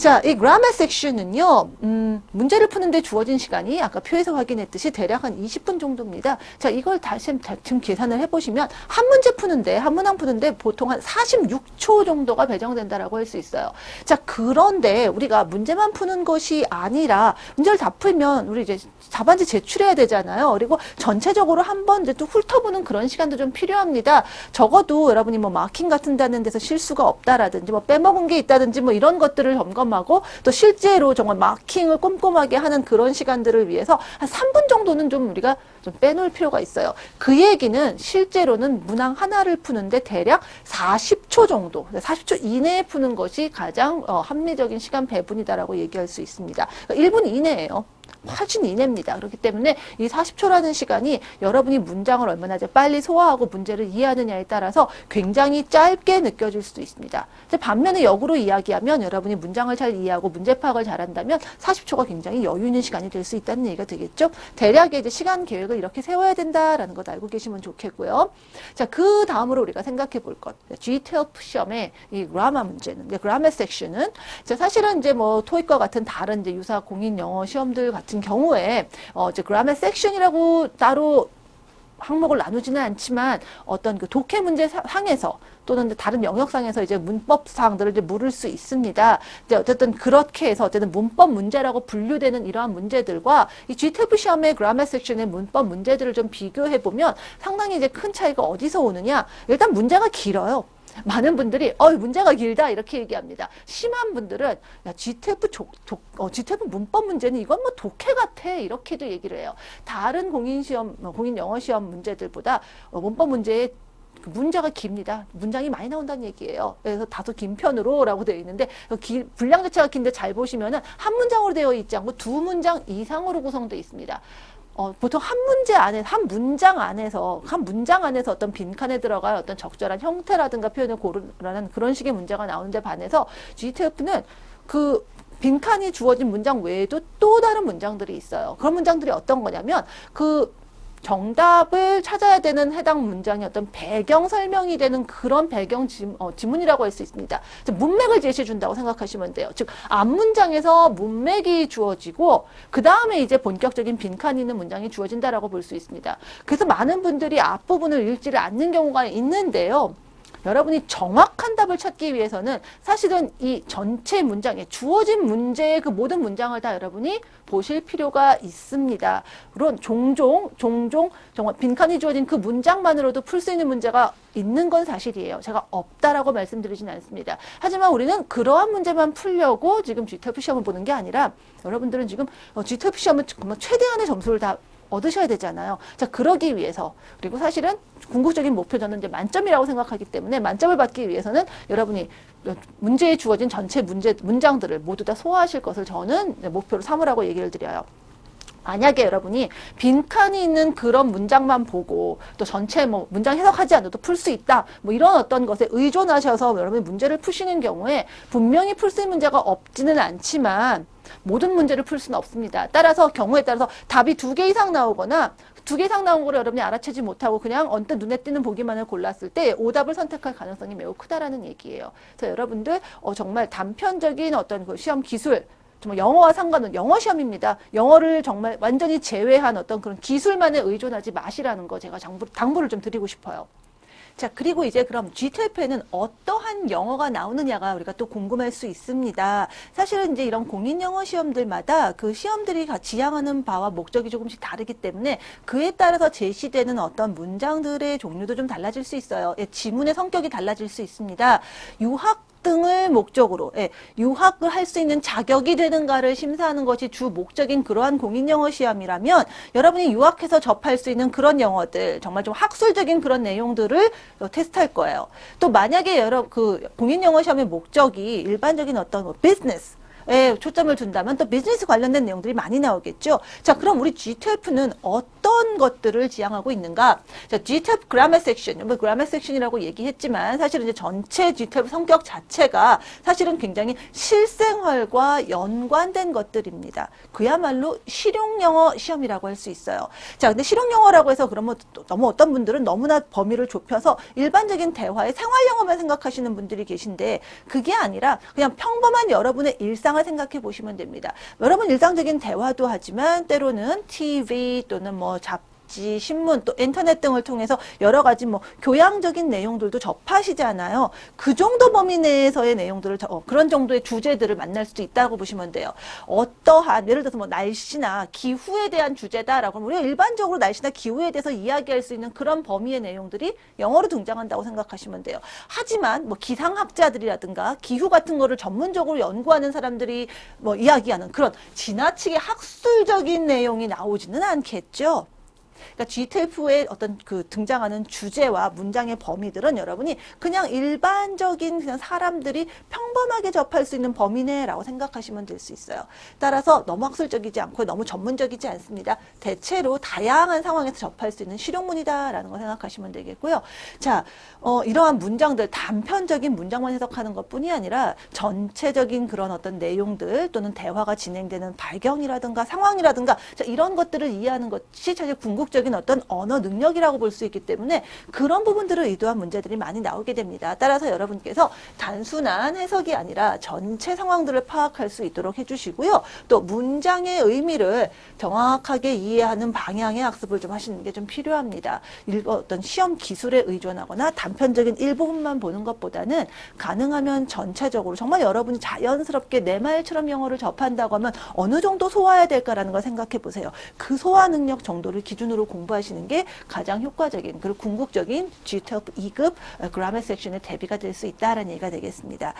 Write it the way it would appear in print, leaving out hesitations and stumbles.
자, 이 그라머 섹션은요, 문제를 푸는데 주어진 시간이 아까 표에서 확인했듯이 대략 한 20분 정도입니다. 자, 이걸 다시 지금 계산을 해보시면 한 문제 푸는데, 한 문항 푸는데 보통 한 46초 정도가 배정된다라고 할 수 있어요. 자, 그런데 우리가 문제만 푸는 것이 아니라 문제를 다 풀면 우리 이제 답안지 제출해야 되잖아요. 그리고 전체적으로 한번 이제 또 훑어보는 그런 시간도 좀 필요합니다. 적어도 여러분이 뭐 마킹 같은 다는 데서 실수가 없다라든지 뭐 빼먹은 게 있다든지 뭐 이런 것들을 점검하고 또 실제로 정말 마킹을 꼼꼼하게 하는 그런 시간들을 위해서 한 3분 정도는 좀 우리가 좀 빼놓을 필요가 있어요. 그 얘기는 실제로는 문항 하나를 푸는데 대략 40초 정도, 40초 이내에 푸는 것이 가장 합리적인 시간 배분이다라고 얘기할 수 있습니다. 그러니까 1분 이내예요. 훨씬 이내입니다. 그렇기 때문에 이 40초라는 시간이 여러분이 문장을 얼마나 빨리 소화하고 문제를 이해하느냐에 따라서 굉장히 짧게 느껴질 수도 있습니다. 반면에 역으로 이야기하면 여러분이 문장을 잘 이해하고 문제 파악을 잘한다면 40초가 굉장히 여유 있는 시간이 될 수 있다는 얘기가 되겠죠. 대략의 이제 시간 계획을 이렇게 세워야 된다라는 것 알고 계시면 좋겠고요. 자, 그 다음으로 우리가 생각해 볼 것. GTLP 시험의 이 그라마 문제는, 그라마 섹션은 사실은 이제 뭐 토익과 같은 다른 이제 유사 공인 영어 시험들 같은 경우에 이제 그라마 섹션이라고 따로 항목을 나누지는 않지만 어떤 그 독해 문제 상에서 또는 다른 영역상에서 이제 문법 사항들을 이제 물을 수 있습니다. 이제 어쨌든 그렇게 해서 어쨌든 문법 문제라고 분류되는 이러한 문제들과 이 GTLP 시험의 그라마 섹션의 문법 문제들을 좀 비교해 보면 상당히 이제 큰 차이가 어디서 오느냐? 일단 문제가 길어요. 많은 분들이 문제가 길다 이렇게 얘기합니다. 심한 분들은 야, GTLP 문법 문제는 이건 뭐 독해 같아 이렇게도 얘기를 해요. 다른 공인 영어 시험 문제들보다 문법 문제의 문제가 깁니다. 문장이 많이 나온다는 얘기예요. 그래서 다소 긴 편으로라고 되어 있는데 분량 자체가 긴데 잘 보시면은 한 문장으로 되어 있지 않고 두 문장 이상으로 구성되어 있습니다. 보통 한 문장 안에서 어떤 빈칸에 들어갈 어떤 적절한 형태라든가 표현을 고르라는 그런 식의 문제가 나오는데 반해서 GTLP는 그 빈칸이 주어진 문장 외에도 또 다른 문장들이 있어요. 그런 문장들이 어떤 거냐면 그 정답을 찾아야 되는 해당 문장이 어떤 배경 설명이 되는 그런 배경 지문이라고 할 수 있습니다. 문맥을 제시해 준다고 생각하시면 돼요. 즉 앞문장에서 문맥이 주어지고 그 다음에 이제 본격적인 빈칸이 있는 문장이 주어진다라고 볼 수 있습니다. 그래서 많은 분들이 앞부분을 읽지를 않는 경우가 있는데요. 여러분이 정확한 답을 찾기 위해서는 사실은 이 전체 문장에 주어진 문제의 그 모든 문장을 다 여러분이 보실 필요가 있습니다. 물론 종종 정말 빈칸이 주어진 그 문장만으로도 풀 수 있는 문제가 있는 건 사실이에요. 제가 없다라고 말씀드리진 않습니다. 하지만 우리는 그러한 문제만 풀려고 지금 GTLP 시험을 보는 게 아니라 여러분들은 지금 GTLP 시험을 정말 최대한의 점수를 다 얻으셔야 되잖아요. 자, 그러기 위해서 그리고 사실은 궁극적인 목표 저는 이제 만점이라고 생각하기 때문에 만점을 받기 위해서는 여러분이 문제에 주어진 전체 문장들을 모두 다 소화하실 것을 저는 목표로 삼으라고 얘기를 드려요. 만약에 여러분이 빈칸이 있는 그런 문장만 보고 또 전체 뭐 문장 해석하지 않아도 풀 수 있다 뭐 이런 어떤 것에 의존하셔서 여러분이 문제를 푸시는 경우에 분명히 풀 수 있는 문제가 없지는 않지만 모든 문제를 풀 수는 없습니다. 따라서 경우에 따라서 답이 2개 이상 나오거나 2개 이상 나온 거를 여러분이 알아채지 못하고 그냥 언뜻 눈에 띄는 보기만을 골랐을 때 오답을 선택할 가능성이 매우 크다라는 얘기예요. 그래서 여러분들 정말 단편적인 어떤 그 시험 기술 정말 영어와 상관없는 영어 시험입니다. 영어를 정말 완전히 제외한 어떤 그런 기술만에 의존하지 마시라는 거 제가 당부를 좀 드리고 싶어요. 자, 그리고 이제 그럼 GTLP에는 어떠한 영어가 나오느냐가 우리가 또 궁금할 수 있습니다. 사실은 이제 이런 공인 영어 시험들마다 그 시험들이 지향하는 바와 목적이 조금씩 다르기 때문에 그에 따라서 제시되는 어떤 문장들의 종류도 좀 달라질 수 있어요. 지문의 성격이 달라질 수 있습니다. 유학 등을 목적으로 유학을 할 수 있는 자격이 되는가를 심사하는 것이 주 목적인 그러한 공인영어 시험이라면 여러분이 유학해서 접할 수 있는 그런 영어들 정말 좀 학술적인 그런 내용들을 테스트할 거예요. 또 만약에 그 공인영어 시험의 목적이 일반적인 어떤 비즈니스 에 초점을 둔다면 또 비즈니스 관련된 내용들이 많이 나오겠죠. 자, 그럼 우리 GTLP는 어떤 것들을 지향하고 있는가? 자, GTLP 그라마 섹션, 뭐 그라마 섹션이라고 얘기했지만 사실은 이제 전체 GTLP 성격 자체가 사실은 굉장히 실생활과 연관된 것들입니다. 그야말로 실용영어 시험이라고 할 수 있어요. 자, 근데 실용영어라고 해서 그러면 너무 어떤 분들은 너무나 범위를 좁혀서 일반적인 대화의 생활영어만 생각하시는 분들이 계신데 그게 아니라 그냥 평범한 여러분의 일상 문장을 생각해 보시면 됩니다. 여러분 일상적인 대화도 하지만 때로는 TV 또는 뭐 신문, 또 인터넷 등을 통해서 여러 가지 뭐 교양적인 내용들도 접하시잖아요. 그 정도 범위 내에서의 내용들을 그런 정도의 주제들을 만날 수도 있다고 보시면 돼요. 어떠한 예를 들어서 뭐 날씨나 기후에 대한 주제다라고 하면 우리가 일반적으로 날씨나 기후에 대해서 이야기할 수 있는 그런 범위의 내용들이 영어로 등장한다고 생각하시면 돼요. 하지만 뭐 기상학자들이라든가 기후 같은 거를 전문적으로 연구하는 사람들이 뭐 이야기하는 그런 지나치게 학술적인 내용이 나오지는 않겠죠. 그러니까 GTF의 어떤 그 등장하는 주제와 문장의 범위들은 여러분이 그냥 일반적인 그냥 사람들이 평범하게 접할 수 있는 범위네라고 생각하시면 될 수 있어요. 따라서 너무 학술적이지 않고 너무 전문적이지 않습니다. 대체로 다양한 상황에서 접할 수 있는 실용문이다라는 거 생각하시면 되겠고요. 자, 이러한 문장들 단편적인 문장만 해석하는 것뿐이 아니라 전체적인 그런 어떤 내용들 또는 대화가 진행되는 발경이라든가 상황이라든가 자, 이런 것들을 이해하는 것이 사실 궁극적인 어떤 언어 능력이라고 볼 수 있기 때문에 그런 부분들을 의도한 문제들이 많이 나오게 됩니다. 따라서 여러분께서 단순한 해석이 아니라 전체 상황들을 파악할 수 있도록 해주시고요. 또 문장의 의미를 정확하게 이해하는 방향의 학습을 좀 하시는 게 좀 필요합니다. 어떤 시험 기술에 의존하거나 단편적인 일부분만 보는 것보다는 가능하면 전체적으로 정말 여러분이 자연스럽게 내 말처럼 영어를 접한다고 하면 어느 정도 소화해야 될까라는 걸 생각해 보세요. 그 소화 능력 정도를 기준으로 공부하시는 게 가장 효과적인 그리고 궁극적인 GTOEIC 2급 그라머 섹션의 대비가 될 수 있다라는 얘기가 되겠습니다.